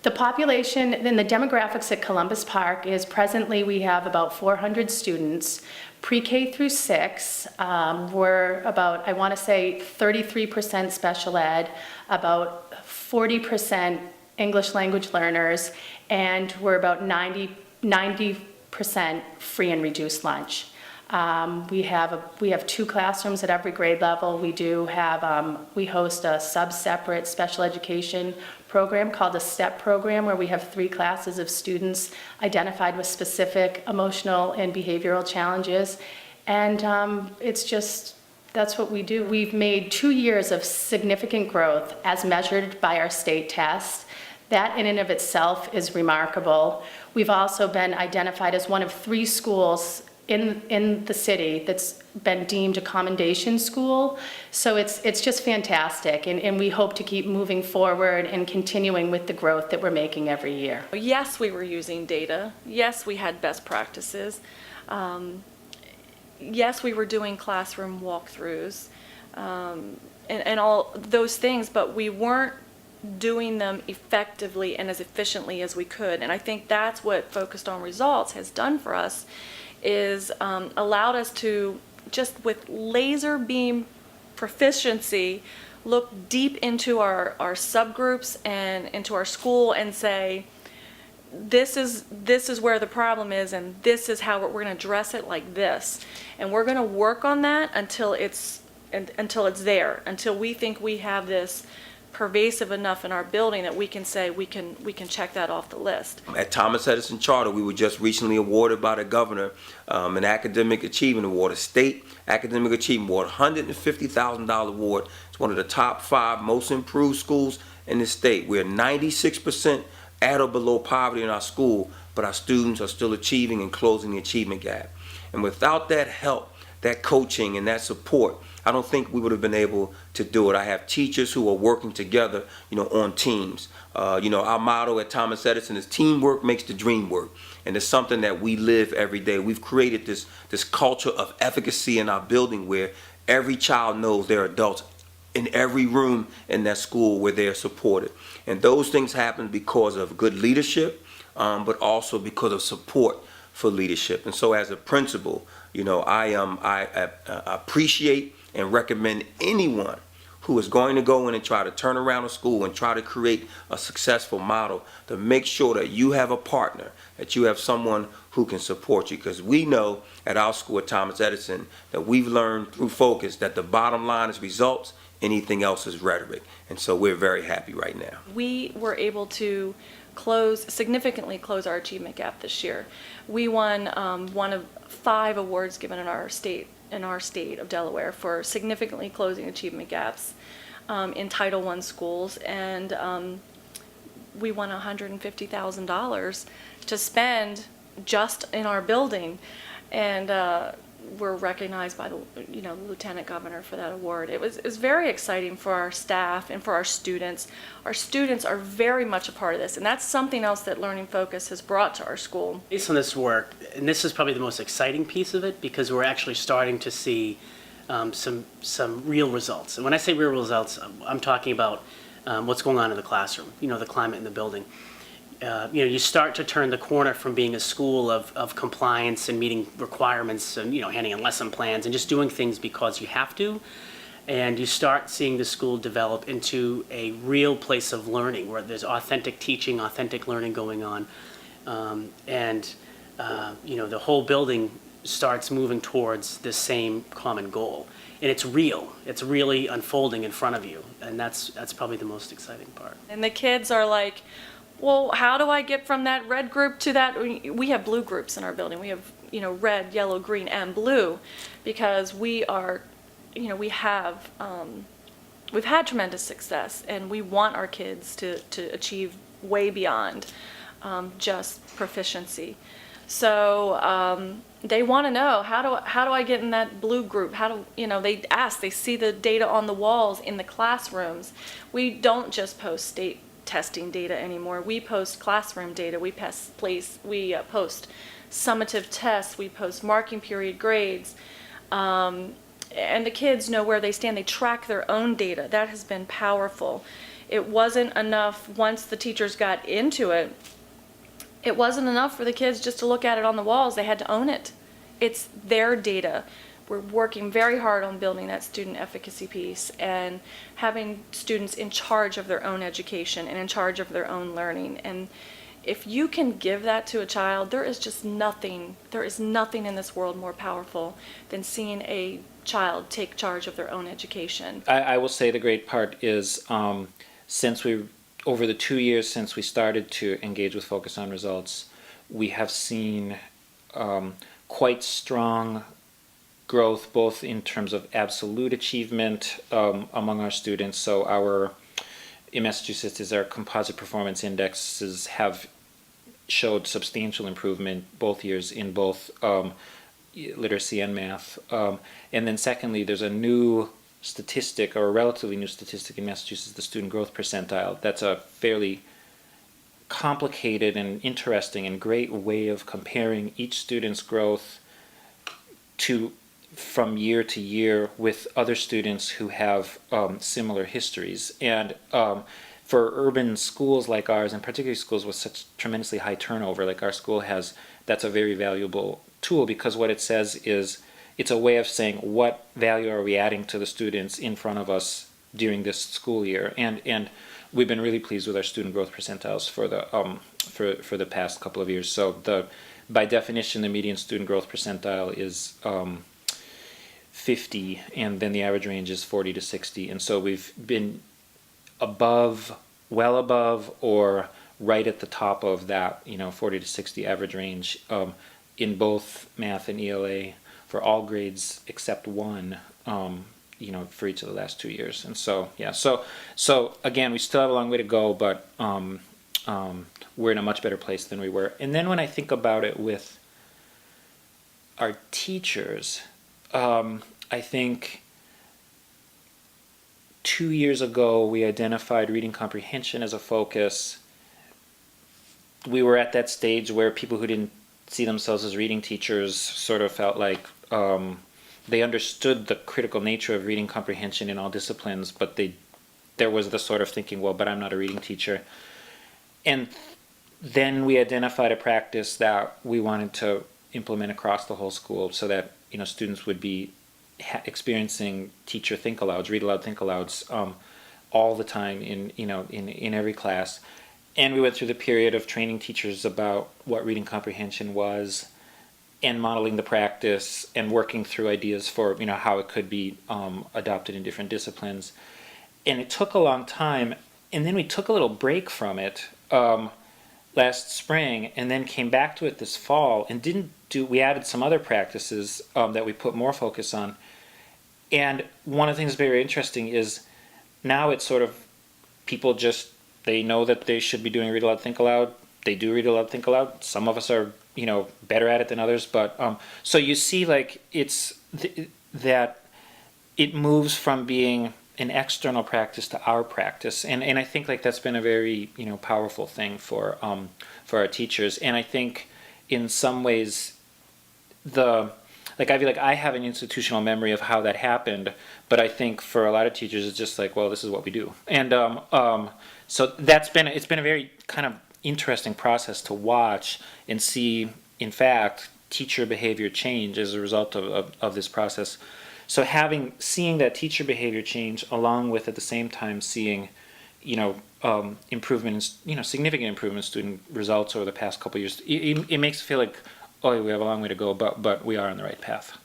The population and the demographics at Columbus Park is presently we have about 400 students, pre-K through 6. We're about, I want to say, 33% special ed, about 40% English language learners, and we're about 90% free and reduced lunch. We have 2 classrooms at every grade level. We do have, we host a sub-separate special education program called a STEP program, where we have 3 classes of students identified with specific emotional and behavioral challenges. And it's just, that's what we do. We've made 2 years of significant growth as measured by our state test. That in and of itself is remarkable. We've also been identified as one of 3 schools in the city that's been deemed a commendation school. So it's just fantastic, and we hope to keep moving forward and continuing with the growth that we're making every year. Yes, we were using data. Yes, we had best practices. Yes, we were doing classroom walkthroughs and all those things, but we weren't doing them effectively and as efficiently as we could. And I think that's what Focused on Results has done for us, is allowed us to, just with laser beam proficiency, look deep into our subgroups and into our school and say, this is where the problem is, and this is how we're going to address it, like this. And we're going to work on that until it's there, until we think we have this pervasive enough in our building that we can say we can check that off the list. At Thomas Edison Charter, we were just recently awarded by the governor an academic achievement award, a state academic achievement award, $150,000 award. It's one of the top 5 most improved schools in the state. We're 96% at or below poverty in our school, but our students are still achieving and closing the achievement gap. And without that help, that coaching and that support, I don't think we would have been able to do it. I have teachers who are working together, on teams. Our motto at Thomas Edison is teamwork makes the dream work. And it's something that we live every day. We've created this culture of efficacy in our building where every child knows there are adults in every room in that school where they're supported. And those things happen because of good leadership, but also because of support for leadership. And so as a principal, I appreciate and recommend anyone who is going to go in and try to turn around a school and try to create a successful model to make sure that you have a partner, that you have someone who can support you. Because we know at our school at Thomas Edison that we've learned through Focus that the bottom line is results, anything else is rhetoric. And so we're very happy right now. We were able to significantly close our achievement gap this year. We won one of 5 awards given in our state of Delaware for significantly closing achievement gaps in Title I schools, and we won $150,000 to spend just in our building, and we're recognized by the Lieutenant Governor for that award. It was very exciting for our staff and for our students. Our students are very much a part of this, and that's something else that Learning Focus has brought to our school. Based on this work, and this is probably the most exciting piece of it, because we're actually starting to see some real results. And when I say real results, I'm talking about what's going on in the classroom, the climate in the building. You start to turn the corner from being a school of compliance and meeting requirements and, handing in lesson plans and just doing things because you have to. And you start seeing the school develop into a real place of learning where there's authentic teaching, authentic learning going on. The whole building starts moving towards this same common goal. And it's real. It's really unfolding in front of you. And that's probably the most exciting part. And the kids are like, well, how do I get from that red group to that? We have blue groups in our building. We have, red, yellow, green, and blue, because we are, we've had tremendous success, and we want our kids to achieve way beyond just proficiency. So they want to know, how do I get in that blue group? They ask, they see the data on the walls in the classrooms. We don't just post state testing data anymore. We post classroom data. We post summative tests. We post marking period grades. and the kids know where they stand. They track their own data. That has been powerful. It wasn't enough once the teachers got into it. It wasn't enough for the kids just to look at it on the walls. They had to own it. It's their data. We're working very hard on building that student efficacy piece and having students in charge of their own education and in charge of their own learning. And if you can give that to a child, there is nothing in this world more powerful than seeing a child take charge of their own education. I will say the great part is over the 2 years since we started to engage with Focus on Results, we have seen quite strong growth, both in terms of absolute achievement among our students. So in Massachusetts, our composite performance indexes have showed substantial improvement both years in both literacy and math. And then secondly, there's a new statistic, or a relatively new statistic in Massachusetts, the student growth percentile. That's a fairly complicated and interesting and great way of comparing each student's growth from year to year with other students who have similar histories. And for urban schools like ours, and particularly schools with such tremendously high turnover like our school has, that's a very valuable tool, because what it says is it's a way of saying what value are we adding to the students in front of us during this school year. And we've been really pleased with our student growth percentiles for the past couple of years. So by definition, the median student growth percentile is 50, and then the average range is 40 to 60. And so we've been well above, or right at the top of that, 40 to 60 average range in both math and ELA for all grades except one, for each of the last 2 years. And so, yeah, so again, we still have a long way to go, but we're in a much better place than we were. And then when I think about it with our teachers, I think 2 years ago we identified reading comprehension as a focus. We were at that stage where people who didn't see themselves as reading teachers sort of felt like they understood the critical nature of reading comprehension in all disciplines, but there was the sort of thinking, well, but I'm not a reading teacher. And then we identified a practice that we wanted to implement across the whole school, so that students would be experiencing teacher think alouds, read aloud think alouds all the time in every class. And we went through the period of training teachers about what reading comprehension was, and modeling the practice, and working through ideas for how it could be adopted in different disciplines. And it took a long time, and then we took a little break from it last spring, and then came back to it this fall, and we added some other practices that we put more focus on. And one of the things that's very interesting is now it's sort of people they know that they should be doing read aloud think aloud. They do read aloud think aloud. Some of us are better at it than others, but so you see, like, that it moves from being an external practice to our practice, and I think like that's been a very powerful thing for our teachers. And I think in some ways I feel like I have an institutional memory of how that happened, but I think for a lot of teachers it's just like, well, this is what we do. And so it's been a very kind of interesting process to watch and see, in fact, teacher behavior change as a result of this process. So seeing that teacher behavior change, along with at the same time seeing, improvement, significant improvement in student results over the past couple of years, it makes it feel like, oh, we have a long way to go, but we are on the right path.